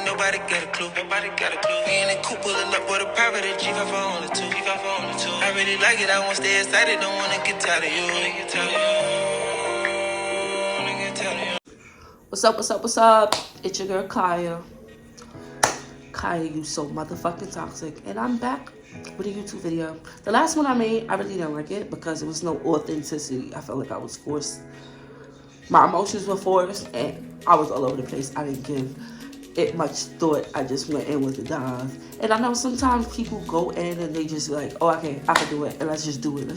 nobody got a clue. Nobody got a clue. We in the coupe pulling up with a private G5 on the two. I really like it. I want to stay excited. Don't want to get tired of you. What's up, what's up, what's up? It's your girl Kaya. Kaya, you so motherfucking toxic. And I'm back with a YouTube video. The last one I made, I really didn't like it because it was no authenticity. I felt like I was forced. My emotions were forced and I was all over the place. I didn't give it much thought. I just went in with the dive. And I know sometimes people go in and they just like, oh, okay, I can do it. And let's just do it.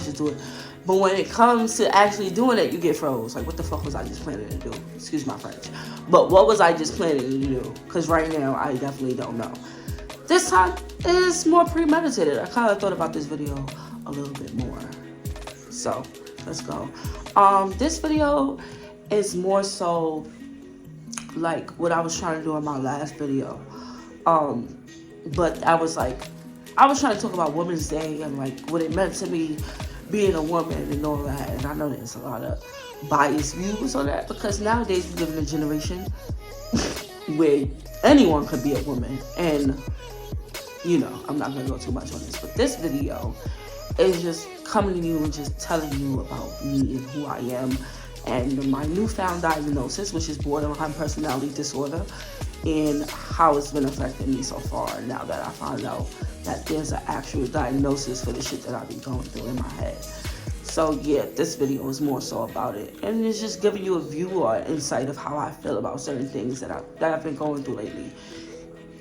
But when it comes to actually doing it, you get froze. Like, what the fuck was I just planning to do? Excuse my French. But what was I just planning to do? Because right now, I definitely don't know. This time is more premeditated. I kind of thought about this video a little bit more. So, let's go. This video is more so like what I was trying to do in my last video. But I was trying to talk about Women's Day and like what it meant to me being a woman and all that. And I know there's a lot of biased views on that because nowadays we live in a generation where anyone could be a woman. And, you know, I'm not going to go too much on this. But this video is just coming to you and just telling you about me and who I am and my newfound diagnosis, which is borderline personality disorder, and how it's been affecting me so far now that I found out that there's an actual diagnosis for the shit that I've been going through in my head. So yeah, this video is more so about it, and it's just giving you a view or insight of how I feel about certain things that I've been going through lately.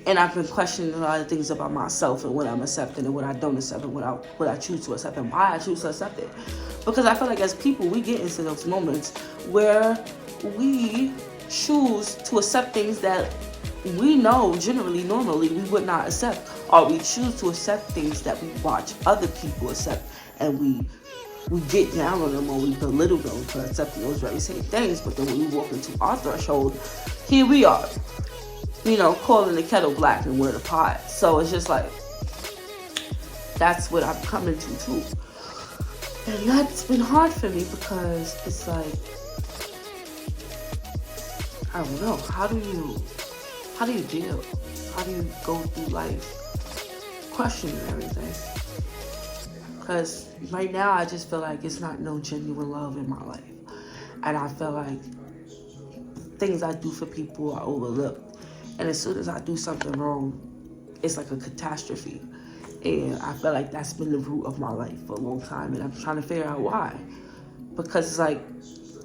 And I've been questioning a lot of things about myself and what I'm accepting and what I don't accept and what I choose to accept and why I choose to accept it. Because I feel like as people, we get into those moments where we choose to accept things that we know normally we would not accept. Or we choose to accept things that we watch other people accept, and we get down on them or we belittle them for accepting those very same things. But then when we walk into our threshold, here we are, you know, calling the kettle black and we're the pot. So it's just like, that's what I'm coming to too. And that's been hard for me because it's like, I don't know, how do you deal? How do you go through life questioning everything? Because right now I just feel like it's not no genuine love in my life. And I feel like things I do for people are overlooked. And as soon as I do something wrong, it's like a catastrophe. And I feel like that's been the root of my life for a long time. And I'm trying to figure out why. Because it's like,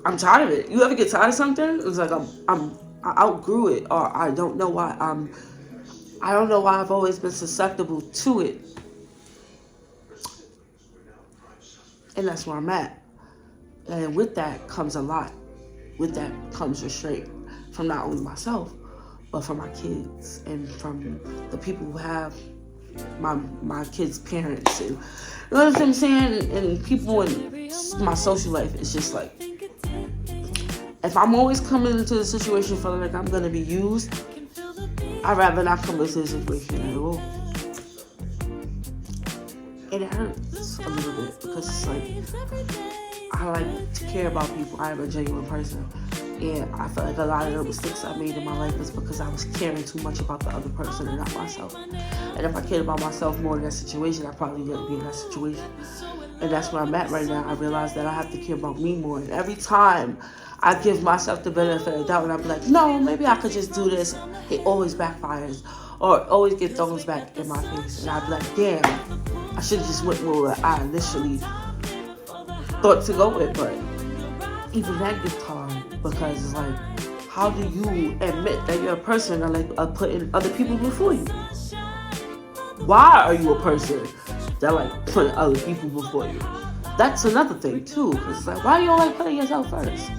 I'm tired of it. You ever get tired of something? It's like I outgrew it, or I don't know why I've always been susceptible to it. And that's where I'm at. And with that comes a lot. With that comes restraint from not only myself, but from my kids and from the people who have my kids' parents. And you know what I'm saying? And people in my social life, it's just like, if I'm always coming into the situation feeling like I'm going to be used, I'd rather not come into the situation at all. And it hurts a little bit because it's like, I like to care about people. I am a genuine person. And I feel like a lot of the mistakes I made in my life is because I was caring too much about the other person and not myself. And if I cared about myself more in that situation, I probably wouldn't be in that situation. And that's where I'm at right now. I realize that I have to care about me more. And every time I give myself the benefit of the doubt and I'm like, no, maybe I could just do this, it always backfires or always get thrown back in my face. And I'd be like, damn, I should have just went with what I initially thought to go with. But even that gets hard because it's like, how do you admit that you're a person that like putting other people before you? Why are you a person that like putting other people before you? That's another thing too. Cause it's like, why do you like putting yourself first?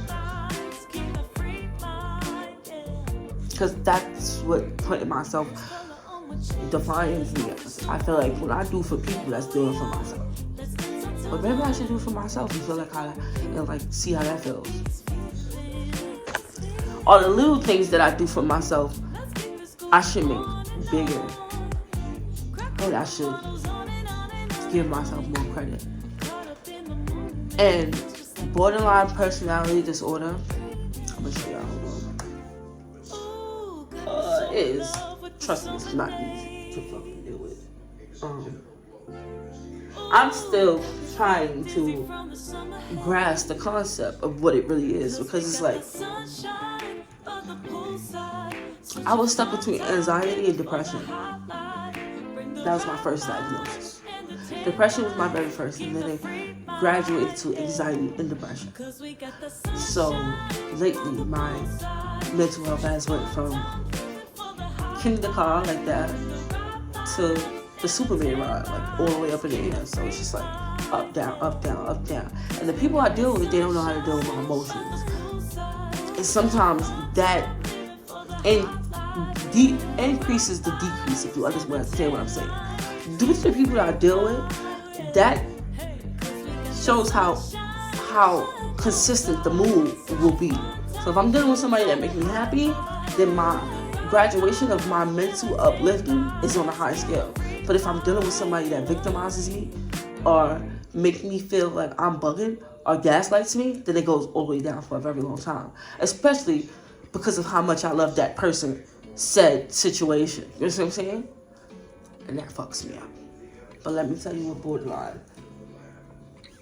Because that's what putting myself defines me as. I feel like when I do for people, that's doing for myself. But maybe I should do for myself and feel like see how that feels. All the little things that I do for myself, I should make bigger. And I should give myself more credit. And borderline personality disorder, I'm gonna show y'all, hold on, is trust me, it's not easy to fucking deal with. I'm still trying to grasp the concept of what it really is, because it's like I was stuck between anxiety and depression. That was my first diagnosis. Depression was my very first, and then it graduated to anxiety and depression. So lately, my mental health has went from king the car like that to the Superman ride, like all the way up in the air. So it's just like up, down, up, down, up, down. And the people I deal with, they don't know how to deal with my emotions. And sometimes that increases the decrease, if you understand what I'm saying. Due to the people that I deal with, that shows how consistent the mood will be. So if I'm dealing with somebody that makes me happy, then my graduation of my mental uplifting is on a high scale. But if I'm dealing with somebody that victimizes me or makes me feel like I'm bugging or gaslights me, then it goes all the way down for a very long time. Especially because of how much I love that person said situation. You know what I'm saying? And that fucks me up. But let me tell you what borderline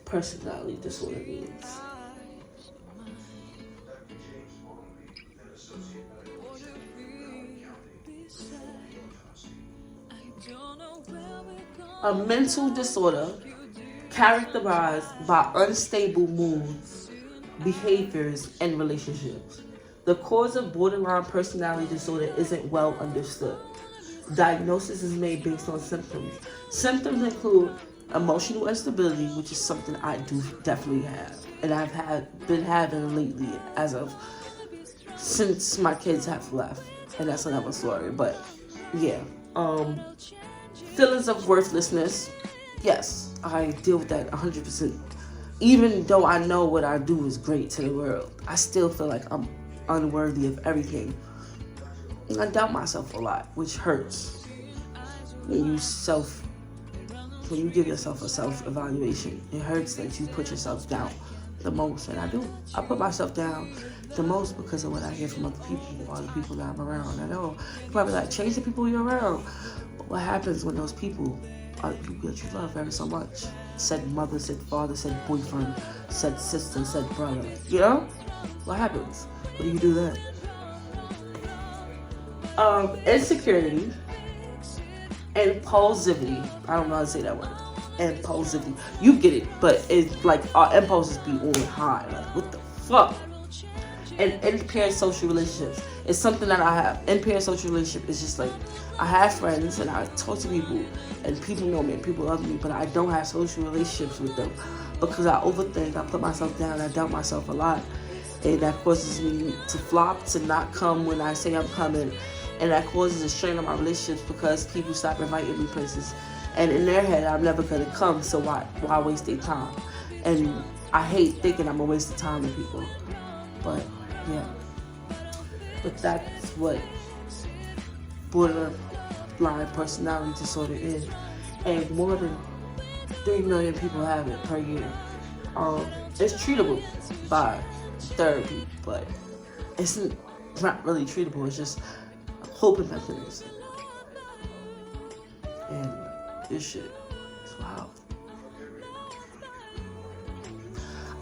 personality disorder means. A mental disorder characterized by unstable moods, behaviors, and relationships. The cause of borderline personality disorder isn't well understood. Diagnosis is made based on symptoms. Symptoms include emotional instability, which is something I do definitely have, and I've been having lately since my kids have left, and that's another story. But yeah, feelings of worthlessness. Yes, I deal with that 100%. Even though I know what I do is great to the world, I still feel like I'm unworthy of everything. And I doubt myself a lot, which hurts. When you give yourself a self-evaluation, it hurts that you put yourself down the most. And I do. I put myself down the most because of what I hear from other people, or the people that I'm around. I know you might be like, change the people you're around. But what happens when those people are the people that you love very so much? Said mother, said father, said boyfriend, said sister, said brother. You know? What happens? What do you do then? Insecurity, impulsivity. I don't know how to say that word. Impulsivity. You get it, but it's like our impulses be on high. Like, what the fuck? And impaired social relationships. It's something that I have. Impaired social relationship is just like, I have friends and I talk to people and people know me and people love me, but I don't have social relationships with them because I overthink, I put myself down, I doubt myself a lot. And that causes me to flop, to not come when I say I'm coming. And that causes a strain on my relationships because people stop inviting me places. And in their head, I'm never going to come, so why waste their time? And I hate thinking I'm a waste of time with people. But, yeah. But that's what borderline personality disorder is. And more than 3 million people have it per year. It's treatable by therapy, but it's not really treatable. It's just a coping mechanism. And this shit is wild.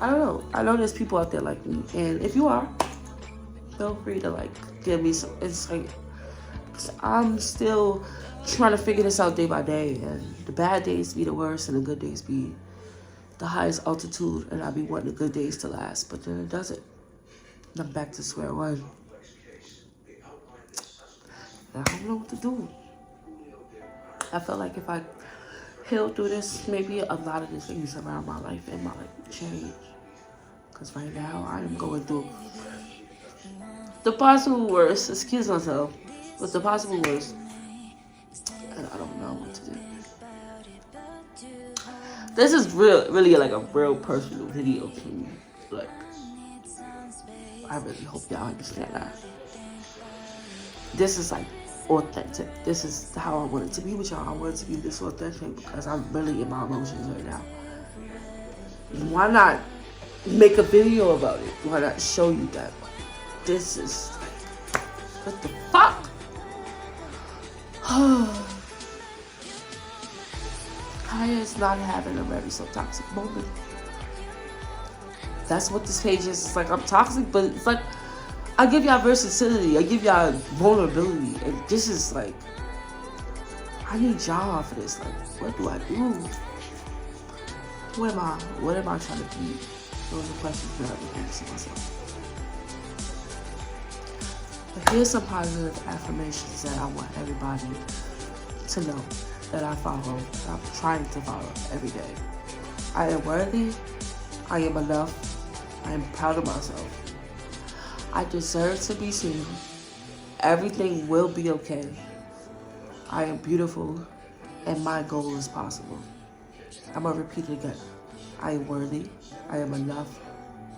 I don't know. I know there's people out there like me, and if you are, feel free to like give me some insight. I'm still trying to figure this out day by day, and the bad days be the worst, and the good days be the highest altitude, and I be wanting the good days to last, but then it doesn't. I'm back to square one. I don't know what to do. I felt like if I healed through this, maybe a lot of the things around my life and my life would change. Because right now, I am going through the possible worst. Excuse myself. But the possible worst. And I don't know what to do. This is really like a real personal video to me. Like, I really hope y'all understand that. This is like authentic. This is how I want it to be with y'all. I want it to be this authentic because I'm really in my emotions right now. Why not make a video about it? Why not show you that this is like, what the fuck? Kaya is not having a very so toxic moment. That's what this page is. It's like I'm toxic, but it's like I give y'all versatility. I give y'all vulnerability. And this is like, I need y'all for this. Like, what do I do? What am I trying to be? Those are questions that I've been asking myself. But here's some positive affirmations that I want everybody to know that I follow, that I'm trying to follow every day. I am worthy. I am enough. I am proud of myself. I deserve to be seen. Everything will be okay. I am beautiful, and my goal is possible. I'm going to repeat it again. I am worthy. I am enough.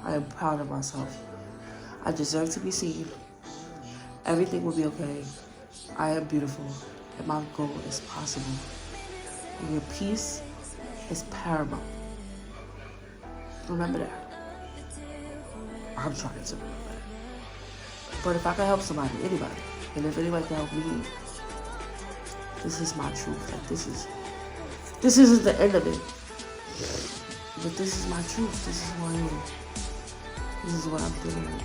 I am proud of myself. I deserve to be seen. Everything will be okay. I am beautiful, and my goal is possible. And your peace is paramount. Remember that. I'm trying to remember that. But if I can help somebody, anybody, and if anybody can help me, this is my truth. Like this isn't the end of it. But this is my truth. This is who I am. This is what I'm dealing with.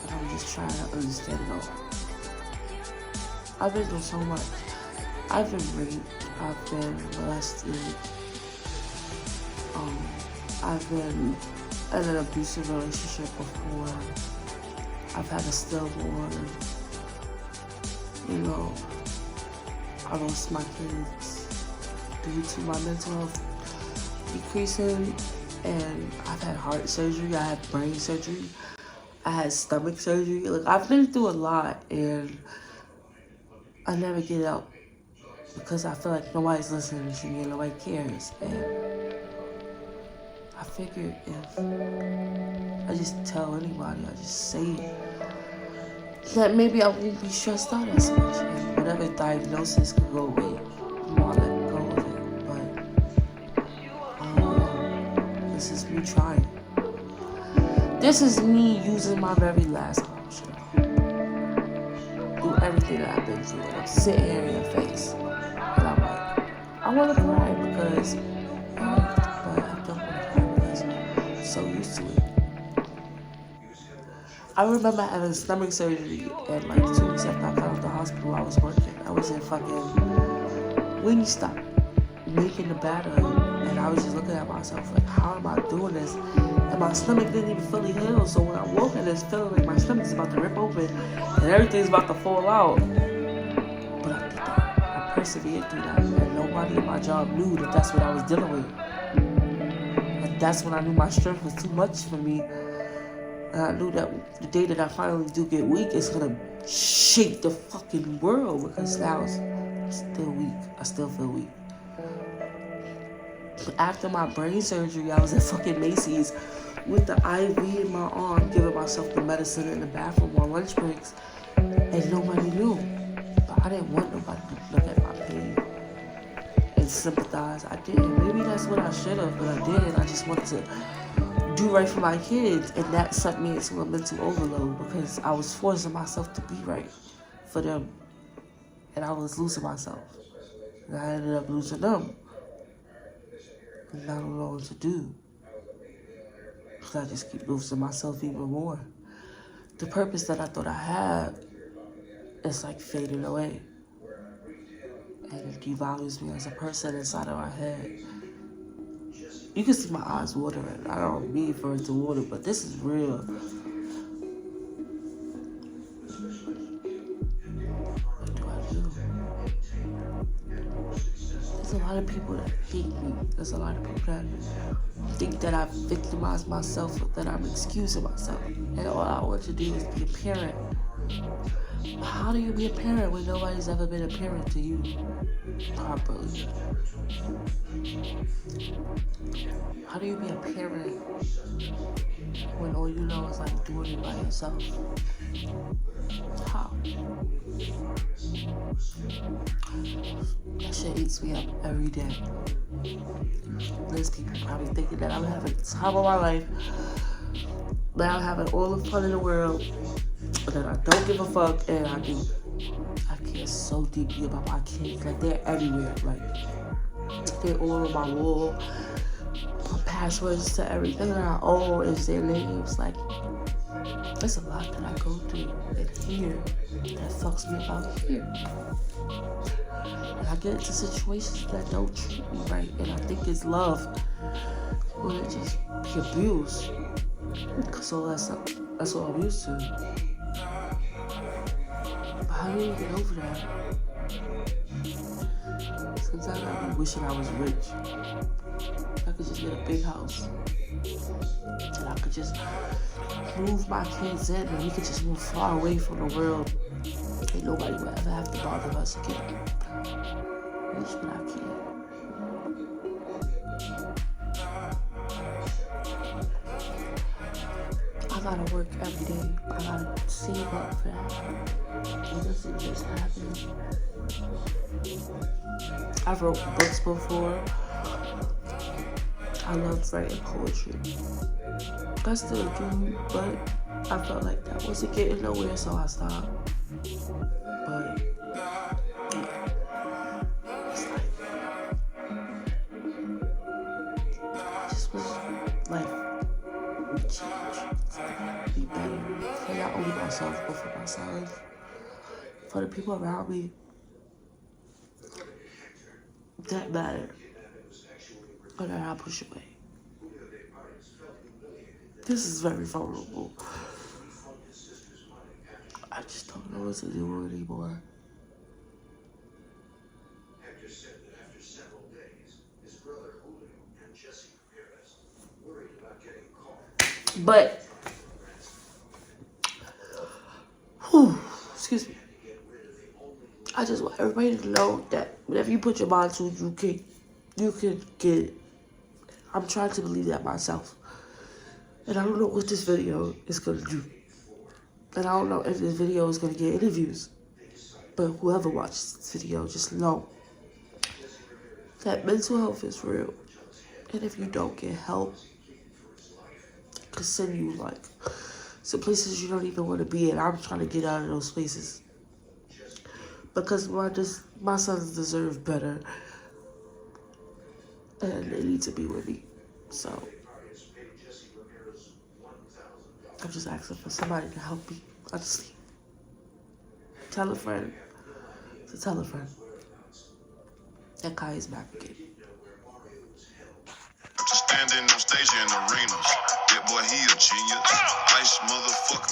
And I'm just trying to understand it all. I've been through so much. I've been raped. I've been molested. I've been in an abusive relationship before. I've had a stillborn. You know, I lost my kids due to my mental health decreasing, and I've had heart surgery, I had brain surgery, I had stomach surgery. Like, I've been through a lot, and I never get out because I feel like nobody's listening to me and nobody cares. And I figured if I just tell anybody, I just say it, that maybe I won't be stressed out as much, and whatever diagnosis could go away, I'll let go of it. But this is me trying. This is me using my very last option. Do everything that I've been through. I'm sitting here in your face, and I'm like, I want to cry because, but I don't want to cry because I'm so used to it. I remember having stomach surgery, and like 2 weeks after I got out of the hospital, I was working. I was in fucking Wingstop making the batter, and I was just looking at myself like, how am I doing this? And my stomach didn't even fully heal, so when I woke in this feeling like my stomach is about to rip open and everything's about to fall out. But I did that. I persevered through that, and nobody in my job knew that that's what I was dealing with. And that's when I knew my strength was too much for me. And I knew that the day that I finally do get weak, it's gonna shake the fucking world, because now I'm still weak. I still feel weak. After my brain surgery, I was at fucking Macy's with the IV in my arm, giving myself the medicine in the bathroom on lunch breaks, and nobody knew. But I didn't want nobody to look at my pain and sympathize. I didn't. Maybe that's what I should have, but I didn't. I just wanted to do right for my kids, and that sucked me into a mental overload because I was forcing myself to be right for them, and I was losing myself, and I ended up losing them, and I don't know what to do because I just keep losing myself even more. The purpose that I thought I had is like fading away, and it devalues me as a person inside of my head. You can see my eyes watering. I don't mean for it to water, but this is real. What do I do? There's a lot of people that hate me. There's a lot of people that think that I've victimized myself, that I'm excusing myself. And all I want to do is be a parent. How do you be a parent when nobody's ever been a parent to you properly? How do you be a parent when all you know is like doing it by yourself? How? That shit eats me up every day. There's people probably thinking that I'm having the time of my life Now I'm having all the fun in the world, but then I don't give a fuck, and I care so deeply about my kids. Like, they're everywhere. Like, they're all over my wall. My passwords to everything that I own is their names. Like, there's a lot that I go through in here that fucks me about here. And I get into situations that don't treat me right, and I think it's love when it just be abused. Cause that's all I'm used to. But how do you get over that? Sometimes I be wishing I was rich. I could just get a big house, and I could just move my kids in, and we could just move far away from the world. Ain't nobody will ever have to bother us again. Wish, but I can't. I gotta work every day. I gotta save up for that. It doesn't just happen. I've wrote books before. I love writing poetry. I still do, but I felt like that wasn't getting nowhere, so I stopped. But it's like, I just wish life would change, be better for not only myself, but for myself, for the people around me that matter, or that I push away. This is very vulnerable. I just don't know what to do anymore. But, excuse me. I just want everybody to know that whatever you put your mind to, you can get it. I'm trying to believe that myself. And I don't know what this video is going to do. And I don't know if this video is going to get any views. But whoever watches this video, just know that mental health is real. And if you don't get help, it could send you like some places you don't even want to be in. I'm trying to get out of those places. Because my sons deserve better. And they need to be with me. So I'm just asking for somebody to help me. Honestly. Tell a friend to tell a friend that Kai is back again. To stand in them stage in arenas. That boy, he a genius. Ice motherfucker.